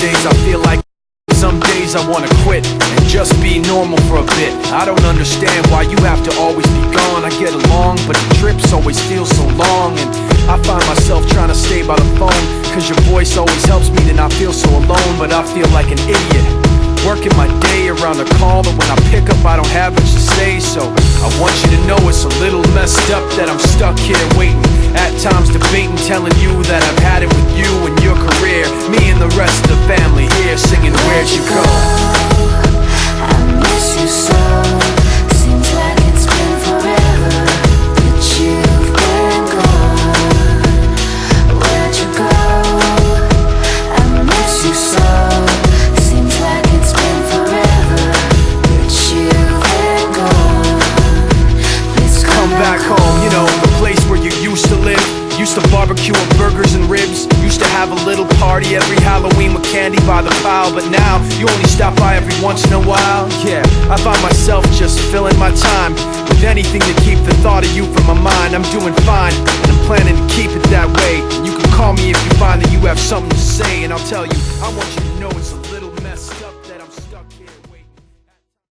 days I feel like some days I wanna quit and just be normal for a bit. I don't understand why you have to always be gone. I get along, but the trips always feel so long. And I find myself trying to stay by the phone, cause your voice always helps me to not feel so alone. But I feel like an idiot, working my day around the call, but when I pick up I don't have much to say. So I want you to know it's a little messed up that I'm stuck here waiting, at times debating, telling you that I've had it with you and your career. Me and the rest of the family here singing Where'd You Go? I miss you so. Seems like it's been forever that you've been gone. Where'd you go? I miss you so. Seems like it's been forever that you've been gone. Please Come back home, you know, the place where you used to live. Used to barbecue on burgers and ribs. Used to have a little party every Halloween with candy by the pile. But now, you only stop by every once in a while. Yeah, I find myself just filling my time with anything to keep the thought of you from my mind. I'm doing fine, and I'm planning to keep it that way. And you can call me if you find that you have something to say, and I'll tell you, I want you to know it's a little messed up that I'm stuck here.